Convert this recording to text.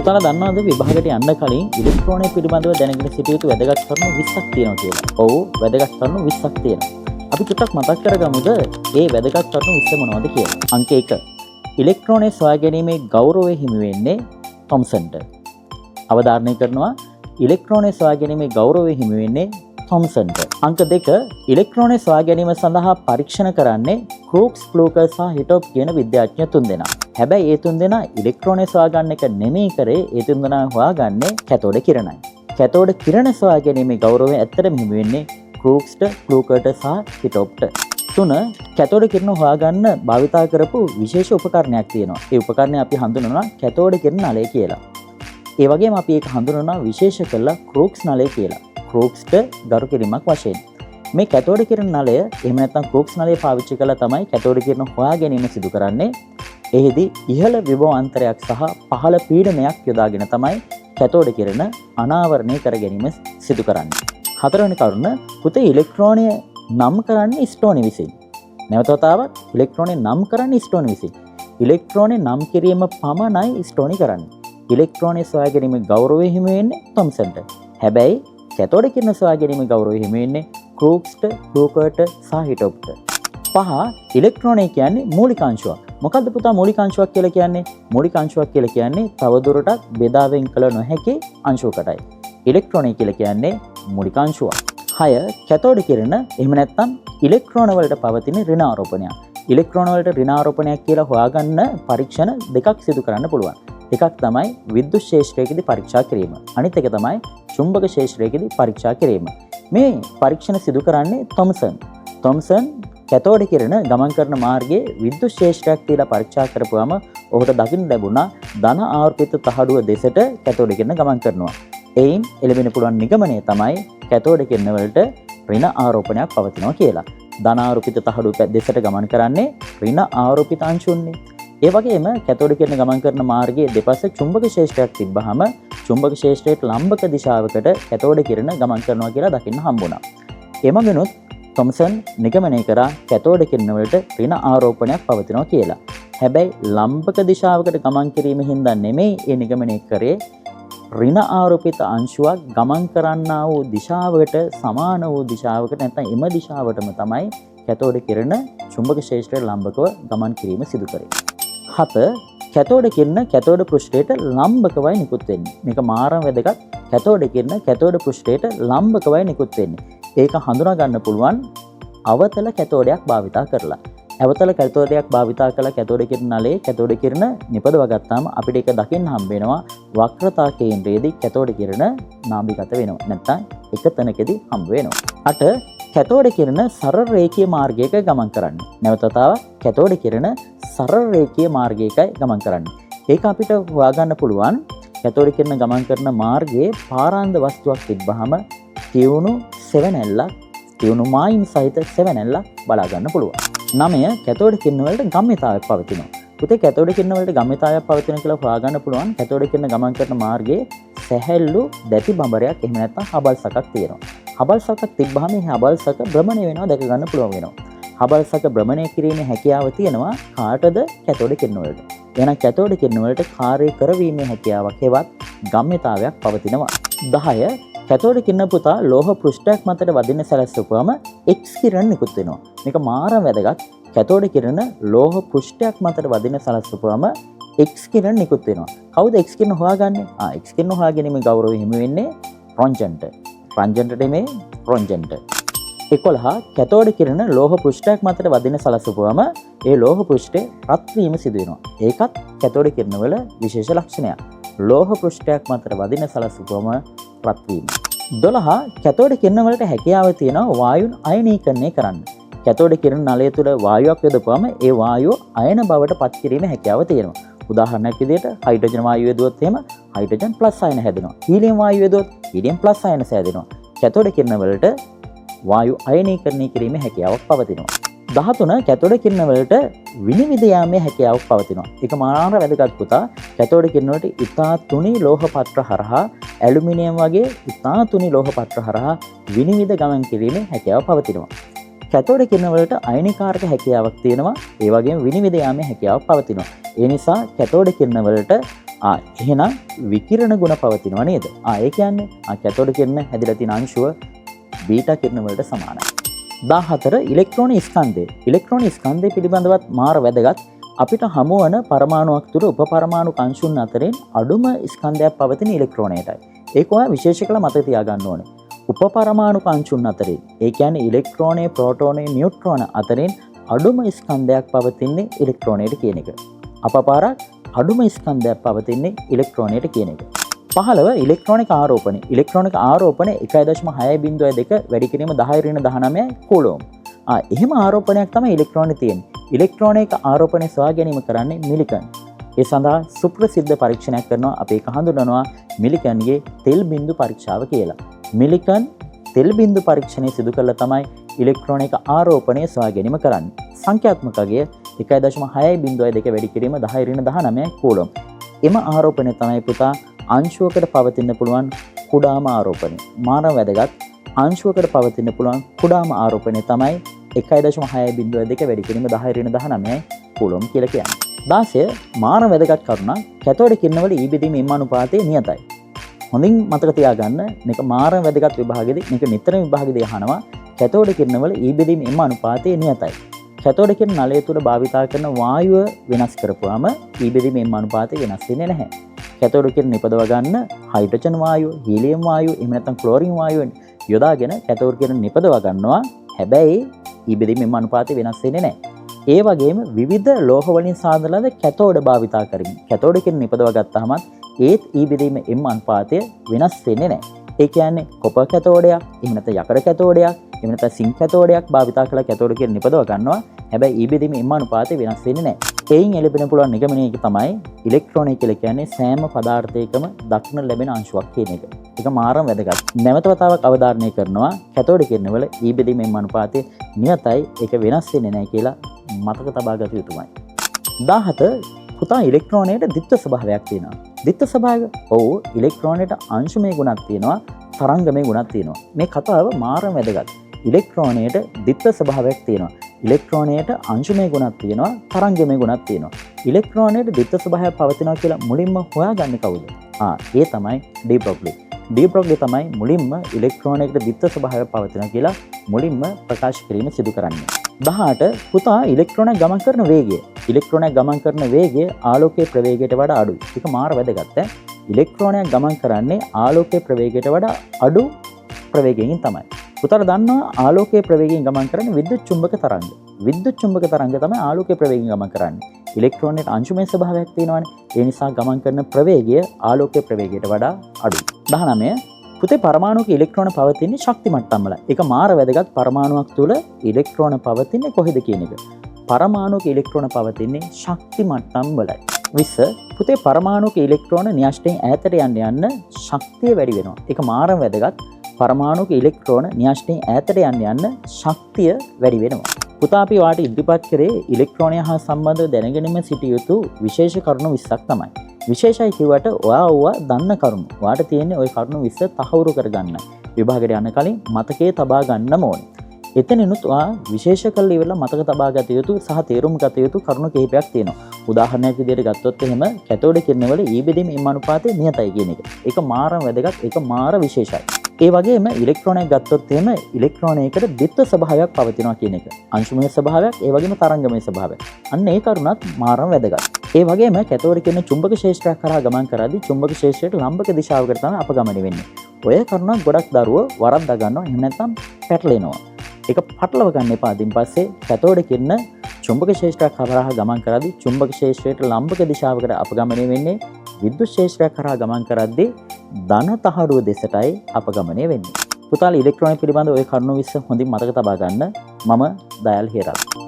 පුතාලා දන්නවද විභාගයට යන්න කලින් ඉලෙක්ට්‍රෝනය පිළිබඳව දැනගෙන සිටිය යුතු වැදගත් කරුණු 20ක් තියෙනවා කියලා. ඔව් වැදගත් කරුණු 20ක් තියෙනවා. අපි චුට්ටක් මතක් කරගමුද මේ වැදගත් කරුණු 20 මොනවද කියලා. අංක 1. ඉලෙක්ට්‍රෝනය සොයා ගැනීමේ ගෞරවය හිමි වෙන්නේ තොම්සන්ට. අවධාරණය කරනවා ඉලෙක්ට්‍රෝනය සොයා ගැනීමේ ගෞරවය හිමි වෙන්නේ තොම්සන්ට. අංක 2. ඉලෙක්ට්‍රෝනය සොයා ගැනීම සඳහා පරීක්ෂණ කරන්නේ ක්‍රූක්ස්, ප්ලූකර් සහ හිටොප් කියන විද්‍යාඥ තුන්දෙනා. හැබැයි ඒ තුන්දෙනා ඉලෙක්ට්‍රෝනය සොයා ගන්න එක නෙමෙයි කරේ, ඒ තුන්දෙනා හොයාගන්නේ කැතෝඩ කිරණයි. කැතෝඩ කිරණ සොයා ගැනීමේ ගෞරවය ඇත්තටම හිමි වෙන්නේ ක්‍රූක්ස්ට, ප්ලූකර්ට සහ හිටොප්ට. 3. කැතෝඩ කිරණ හොයාගන්න භාවිතා කරපු විශේෂ උපකරණයක් තියෙනවා. ඒ උපකරණය අපි හඳුන්වනවා කැතෝඩ කිරණ නලය කියලා. ඒ වගේම අපි ඒක හඳුන්වනවා විශේෂ කළා ක්‍රූක්ස් නලය කියලා. ක්‍රූක්ස්ට ගරු කිරීමක් වශයෙන්. මේ කැතෝඩ කිරණ නලය එහෙම නැත්නම් ක්‍රූක්ස් නලය පාවිච්චි කරලා තමයි කැතෝඩ කිරණ හොයා ගැනීම සිදු කරන්නේ. එහිදී ඉහළ විභව අන්තරයක් සහ පහළ පීඩනයක් යොදාගෙන තමයි කැතෝඩ කිරණ අනාවරණය කර ගැනීම සිදු කරන්නේ. 4 වෙනි කරුණ පුතේ ඉලෙක්ට්‍රෝනය නම් කරන්නේ ස්ටෝනි විසින්. නැවත වතාවක් ඉලෙක්ට්‍රෝනය නම් කරන්නේ ස්ටෝනි විසින්. ඉලෙක්ට්‍රෝනය නම් කිරීම පමණයි ස්ටෝනි කරන්නේ. ඉලෙක්ට්‍රෝනය සොයා ගැනීමේ ගෞරවය හිමි වෙන්නේ තොම්සන්ට. හැබැයි කැතෝඩ කිරණ සොයා ගැනීමේ ගෞරවය හිමි වෙන්නේ ක්‍රූක්ස්ට, ප්ලූකර්ට සහ හිටොප්ට. 5. ඉලෙක්ට්‍රෝනය කියන්නේ මූලිකාංශුවක්. මොකද්ද පුතා මූලිකාංශුවක් කියලා කියන්නේ? මූලිකාංශුවක් කියලා කියන්නේ තවදුරටත් බෙදා වෙන් කළ නොහැකි අංශුවකටයි. ඉලෙක්ට්‍රෝනය කියලා කියන්නේ මූලිකාංශුවක්. 6. කැතෝඩ කිරණ එහෙම නැත්නම් ඉලෙක්ට්‍රෝන වලට පවතින ඍණාරෝපණයක්. ඉලෙක්ට්‍රෝන වලට ඍණාරෝපණයක් කියලා හොයාගන්න පරීක්ෂණ දෙකක් සිදු කරන්න පුළුවන්. එකක් තමයි විද්‍යුත් ක්ෂේත්‍රයේදී පරීක්ෂා කිරීම. අනිත් එක තමයි චුම්බක ක්ෂේත්‍රයේදී පරීක්ෂා කිරීම. මේ පරීක්ෂණ සිදු කරන්නේ තොම්සන් කැතෝඩ කිරණ ගමන් කරන මාර්ගයේ විද්‍යුත් ක්ෂේත්‍රයක් තියලා පරීක්ෂා කරපුවාම ඔහුට දකින්න ලැබුණා ධන ආවර්තිත තහඩුව දෙසට කැතෝඩ කිරණ ගමන් කරනවා. එයින් එළවෙන්න පුළුවන් නිගමනය තමයි කැතෝඩ කිරණ වලට ඍණ ආරෝපණයක් පවතිනවා කියලා. ධන ආරෝපිත තහඩුව දෙසට ගමන් කරන්නේ ඍණ ආරෝපිත අංශුන්නේ. ඒ වගේම කැතෝඩ කිරණ ගමන් කරන මාර්ගයේ දෙපස චුම්බක ක්ෂේත්‍රයක් තිබ්බහම චුම්බක ක්ෂේත්‍රයට ලම්බක දිශාවකට කැතෝඩ කිරණ ගමන් කරනවා කියලා දකින්න හම්බුණා. එමගිනුත් තොම්සන් නිගමනය කරා කැතෝඩ කිරණ වලට ඍණ ආරෝපණයක් පවතිනවා කියලා. හැබැයි ලම්බක දිශාවකට ගමන් කිරීම හින්දා නෙමෙයි ඒ නිගමනය කරේ, ඍණ ආරෝපිත අංශුවක් ගමන් කරන්නා වූ දිශාවකට සමාන වූ දිශාවකට නැත්නම් එම දිශාවටම තමයි කැතෝඩ කිරණ චුම්බක ක්ෂේත්‍රයට ලම්බකව ගමන් කිරීම සිදු කරේ. 7. කැතෝඩ කිරණ කැතෝඩ පෘෂ්ඨයට ලම්බකවයි නිකුත් වෙන්නේ. මේක මාරම වැදගත්. කැතෝඩ කිරණ කැතෝඩ පෘෂ්ඨයට ලම්බකවයි නිකුත් වෙන්නේ. ඒක හඳුනා ගන්න පුළුවන් අවතල කැතෝඩයක් භාවිතා කරලා. අවතල කැතෝඩයක් භාවිතා කළා කැතෝඩ කිරණ නලයේ කැතෝඩ කිරණ නිපදව ගත්තාම අපිට ඒක දකින්න හම්බ වෙනවා වක්‍රතා කේන්ද්‍රයේදී කැතෝඩ කිරණ නාභිගත වෙනවා. නැත්නම් එක තැනකදී හම්බ වෙනවා. 8. කැතෝඩ කිරණ සරල රේඛීය මාර්ගයක ගමන් කරන්නේ. නැවත වතාවක් කැතෝඩ කිරණ සරල රේඛීය මාර්ගයකයි ගමන් කරන්නේ. ඒක අපිට හොයාගන්න පුළුවන් කැතෝඩ කිරණ ගමන් කරන මාර්ගයේ පාරාන්ද වස්තුවක් තිබ්බහම තියුණු සෙවණැල්ලක්, තියුණු මායිම් සහිත සෙවණැල්ලක් බලා ගන්න පුළුවන්. 9. කැතෝඩ කිරණ වලට ගම්‍යතාවයක් පවතිනවා. පුතේ කැතෝඩ කිරණ වලට ගම්‍යතාවයක් පවතින කියලා හොයාගන්න පුළුවන් කැතෝඩ කිරණ ගමන් කරන මාර්ගයේ සැහැල්ලු දැති බඹරයක් එහෙම නැත්නම් හබල් සකක් තියෙනවා. හබල් සකක් තිබ්බහම මේ හබල් සක භ්‍රමණය වෙනවා දැක ගන්න පුළුවන් වෙනවා. හබල් සක භ්‍රමණය කිරීමේ හැකියාව තියෙනවා කාටද? කැතෝඩ කිරණ වලට. එහෙනම් කැතෝඩ කිරණ වලට කාර්ය කරවීමේ හැකියාවක් හෙවත් ගම්‍යතාවයක් පවතිනවා. 10. කැතෝඩ කිරණ පුතා ලෝහ පෘෂ්ඨයක් මතට වදින්න සැලැස්සුවාම X කිරණ නිකුත් වෙනවා. මේක මාරම වැදගත්. කැතෝඩ කිරණ ලෝහ පෘෂ්ඨයක් මතට වදින්න සැලැස්සුවාම X කිරණ නිකුත් වෙනවා. කවුද X කිරණ හොයාගන්නේ? X කිරණ හොයාගැනීමේ ගෞරවය හිමි වෙන්නේ රොන්ජන්ට. රොන්ජන්ට නෙමෙයි රොන්ජන්ට. 11. කැතෝඩ කිරණ ලෝහ පෘෂ්ඨයක් මතට වදින්න සැලැස්සුවාම ඒ ලෝහ පෘෂ්ඨය රත් වීම සිදු වෙනවා. ඒකත් කැතෝඩ කිරණ වල විශේෂ ලක්ෂණයක්. ලෝහ පෘෂ්ඨයක් මතට වදින්න සැලැස්සුවාම රත් වීම. 12. කැතෝඩ කිරණ වලට හැකියාව තියෙනවා වායුන් අයනීකරණය කරන්න. කැතෝඩ කිරණ නලය තුළ වායුවක් යොදපුවම ඒ වායුව අයන බවට පත් කිරීමේ හැකියාව තියෙනවා. උදාහරණයක් විදිහට හයිඩ්‍රජන් වායුව යොදුවොත් එහෙම හයිඩ්‍රජන් ප්ලස් අයන හැදෙනවා. හීලියම් වායුව යොදුවොත් හීලියම් ප්ලස් අයන හැදෙනවා. කැතෝඩ කිරණ වලට වායු අයනීකරණය කිරීමේ හැකියාවක් පවතිනවා. 13. කැතෝඩ කිරණ වලට විනිවිද යාමේ හැකියාවක් පවතිනවා. ඒක මාර වැදගත් පුතා. කැතෝඩ කිරණ වලට ඉතා තුනී ලෝහ පත්‍ර හරහා ඇලුමිනියම් වගේ ඉතා තුනී ලෝහ පත්‍ර හරහා විනිවිද ගමන් කිරීමේ හැකියාව පවතිනවා. කැතෝඩ කිරණ වලට අයනිකාරක හැකියාවක් තියෙනවා. ඒ වගේම විනිවිද යාමේ හැකියාවක් පවතිනවා. ඒ නිසා කැතෝඩ කිරණ වලට එහෙනම් විකිරණ ගුණ පවතිනවා නේද? ඒ කියන්නේ කැතෝඩ කිරණ හැදිලා තියෙන අංශුව බීටා කිරණ වලට සමානයි. 14 ඉලෙක්ට්‍රෝන ස්කන්ධය. ඉලෙක්ට්‍රෝන ස්කන්ධය පිළිබඳවත් මාර වැදගත්. අපිට හමු වන පරමාණුවක් තුර උපපරමාණු අංශුන් අතරින් අඩුම ස්කන්ධයක් පවතින ඉලෙක්ට්‍රෝනයටයි. ඒක ඔයා විශේෂ කළ මතක තියාගන්න ඕනේ. උපපරමාණු අංශුන් අතරින්, ඒ කියන්නේ ඉලෙක්ට්‍රෝනය, ප්‍රෝටෝනය, නියුට්‍රෝන අතරින් අඩුම ස්කන්ධයක් පවතින්නේ ඉලෙක්ට්‍රෝනයට කියන එක. අපපාරක් අඩුම ස්කන්ධයක් පවතින්නේ ඉලෙක්ට්‍රෝනයට කියන එක. 15 ඉලෙක්ට්‍රොනික ආරෝපණය. ඉලෙක්ට්‍රොනික ආරෝපණය 1.6.2 වැඩි කිරීම 10 කූලෝම්. එහෙම ආරෝපණයක් තමයි ඉලෙක්ට්‍රෝනේ තියෙන්නේ. ඉලෙක්ට්‍රොනික ආරෝපණය සොයා ගැනීම කරන්නේ මිලිකන්. ඒ සඳහා සුප්‍රසිද්ධ පරීක්ෂණයක් කරනවා. අපි ඒක හඳුන්වනවා මිලිකන්ගේ තෙල් බිඳු පරීක්ෂාව කියලා. මිලිකන් තෙල් බිඳු පරීක්ෂණය සිදු කළා තමයි ඉලෙක්ට්‍රොනික ආරෝපණය සොයා ගැනීම කරන්නේ. සංඛ්‍යාත්මක අගය 1.6.2 වැඩි කිරීම 10 කූලෝම්. එම ආරෝපණය තමයි පුතා අංශුවකට පවතින්න පුළුවන් කුඩාම ආරෝපණය. මානව වැදගත් අංශුවකට පවතින්න පුළුවන් කුඩාම ආරෝපණය තමයි 1.6.2 වැඩි කිරීම 10 කූලෝම් කියලා කියන්නේ. 16 මානව වැදගත් කරුණක් කැතෝඩ කිරණවල E බෙදීම M අනුපාතය නියතයි. හොඳින් මතක තියාගන්න මේක මානව වැදගත් විභාගෙදී මේක නිතර විභාගෙදී අහනවා කැතෝඩ කිරණවල E බෙදීම M අනුපාතය නියතයි. කැතෝඩ කිරණ නලය තුල භාවිතා කරන වායුව වෙනස් කරපුවාම E බෙදීම M අනුපාතය වෙනස් වෙන්නේ නැහැ. කැතෝඩ කිරණ නිපදව ගන්න හයිඩ්‍රජන් වායුව, හීලියම් වායුව, එහෙම නැත්නම් ක්ලෝරින් වායුව යොදාගෙන කැතෝඩ කිරණ නිපදව ගන්නවා. හැබැයි E බෙදීම M අනුපාතය වෙනස් වෙන්නේ නැහැ. ඒ වගේම විවිධ ලෝහ වලින් සාදලද කැතෝඩ භාවිතා කරමින් කැතෝඩ කිරණ නිපදව ගත්තාම ඒත් E බෙදීම M අනුපාතය වෙනස් වෙන්නේ නැහැ. ඒ කියන්නේ කොපර් කැතෝඩයක්, එහෙම නැත්නම් යකඩ කැතෝඩයක්, එහෙම නැත්නම් සිංක් කැතෝඩයක් භාවිතා කරලා කැතෝඩ කිරණ නිපදව ගන්නවා. හැබැයි E බෙදීම M අනුපාතය වෙනස් වෙන්නේ නැහැ. එයින් එළඹෙන පුළුවන් නිගමනය තමයි ඉලෙක්ට්‍රෝනය කියලා කියන්නේ සෑම පදාර්ථයකම දක්න ලැබෙන අංශුවක් කියන එක. ඒක මාරම වැදගත්. නැවත වතාවක් අවධාරණය කරනවා කැතෝඩ කිරණවල E බෙදීම M අනුපාතය නියතයි. ඒක වෙනස් වෙන්නේ නැහැ කියලා මතක තබා ගත යුතුමයි. 17 පුතා ඉලෙක්ට්‍රෝනයට ද්විත්ව ස්වභාවයක් තියෙනවා. ද්විත්ව ස්වභාවය ඔව් ඉලෙක්ට්‍රෝනයට අංශමය ගුණක් තියෙනවා, තරංගමය ගුණක් තියෙනවා. මේ කතාව මාරම වැදගත්. ඉලෙක්ට්‍රෝනයට ද්විත්ව ස්වභාවයක් තියෙනවා. ඉලෙක්ට්‍රෝනයට අංශමය ගුණක් තියෙනවා, තරංගමය ගුණක් තියෙනවා. ඉලෙක්ට්‍රෝනයට ද්විත්ව ස්වභාවයක් පවතිනවා කියලා මුලින්ම හොයාගන්නේ කවුද? ඒ තමයි ඩී බ්‍රොග්ලි. ඩී බ්‍රොග්ලි තමයි මුලින්ම ඉලෙක්ට්‍රෝනයකට ද්විත්ව ස්වභාවයක් පවතිනවා කියලා මුලින්ම ප්‍රකාශ කිරීම සිදු කරන්නේ. 18 පුතා ඉලෙක්ට්‍රෝනයක් ගමන් කරන වේගය. ඉලෙක්ට්‍රෝනයක් ගමන් කරන වේගය ආලෝකයේ ප්‍රවේගයට වඩා අඩුයි. ඒක මාර වැදගත්. ඉලෙක්ට්‍රෝනයක් ගමන් කරන්නේ ආලෝකයේ ප්‍රවේගයට වඩා අඩු ප්‍රවේගයෙන් තමයි. පුතාලා දන්නවා ආලෝකයේ ප්‍රවේගයෙන් ගමන් කරන්නේ විද්‍යුත් චුම්බක තරංග. විද්‍යුත් චුම්බක තරංග තමයි ආලෝකයේ ප්‍රවේගයෙන් ගමන් කරන්නේ. ඉලෙක්ට්‍රෝනයට අංශුමය ස්වභාවයක් තියෙනවානේ. ඒ නිසා ගමන් කරන ප්‍රවේගය ආලෝකයේ ප්‍රවේගයට වඩා අඩුයි. 19 පුතේ පරමාණුක ඉලෙක්ට්‍රෝන පවතින්නේ ශක්ති මට්ටම් වල. ඒක මාර වැදගත්. පරමාණුවක් තුල ඉලෙක්ට්‍රෝන පවතින්නේ කොහෙද කියන එක. පරමාණුක ඉලෙක්ට්‍රෝන පවතින්නේ ශක්ති මට්ටම් වලයි. 20 පුතේ පරමාණුක ඉලෙක්ට්‍රෝන න්‍යෂ්ටයෙන් ඈතට යන්න ශක්තිය වැඩි වෙනවා. ඒක මාරම වැදගත්. පරමාණුක ඉලෙක්ට්‍රෝන න්‍යෂ්ටයෙන් ඈතට යන්න ශක්තිය වැඩි වෙනවා. පුතා අපි වාට ඉදිරිපත් කරේ ඉලෙක්ට්‍රෝනය හා සම්බන්ධව දැනගෙනම සිටිය යුතු විශේෂ කරුණු 20ක් තමයි. විශේෂයි කිව්වට ඔයා දන්න කරුණු. ඔයාට තියෙන්නේ ওই කරුණු 20 තහවුරු කරගන්න. විභාගයට යන්න කලින් මතකයේ තබා ගන්නම ඕනේ. එතනිනුත් ඔයා විශේෂ කළ ඉවරලා මතක තබා ගත යුතු සහ තේරුම් ගත යුතු කරුණු කිහිපයක් තියෙනවා. උදාහරණයක් විදිහට ගත්තොත් එහෙම කැතෝඩ කිරණවල E බෙදීම M අනුපාතය නියතයි කියන එක. ඒක මාරම වැදගත්. ඒක මාර විශේෂයි. ඒ වගේම ඉලෙක්ට්‍රෝනයක් ගත්තොත් එහෙම ඉලෙක්ට්‍රෝනයකට ද්විත්ව ස්වභාවයක් පවතිනවා කියන එක. අංශුමය ස්වභාවයක්, ඒ වගේම තරංගමය ස්වභාවයක්. අන්න ඒ කරුණත් මාරම වැදගත්. ඒ වගේම කැතෝඩ කිරණ චුම්බක ක්ෂේත්‍රයක් කරා ගමන් කරද්දී චුම්බක ක්ෂේත්‍රයට ලම්බක දිශාවකට තමයි අපගමනය වෙන්නේ. ඔය කරුණක් ගොඩක් දරුවෝ වරද්දා ගන්නවා. එහෙම නැත්නම් පැටලෙනවා. ඒක පටලව ගන්න එපා. ඊට පස්සේ කැතෝඩ කිරණ චුම්බක ක්ෂේත්‍රයක් කරා ගමන් කරද්දී චුම්බක ක්ෂේත්‍රයට ලම්බක දිශාවකට අපගමනය වෙන්නේ. විද්‍යුත් ක්ෂේත්‍රයක් කරා ගමන් කරද්දී ධන තහඩුව දෙසටයි අපගමනය වෙන්නේ. පුතාලා ඉලෙක්ට්‍රෝන පිළිබඳ ওই කරුණු 20 හොඳින් මතක තබා ගන්න. මම දයල් හේරත්.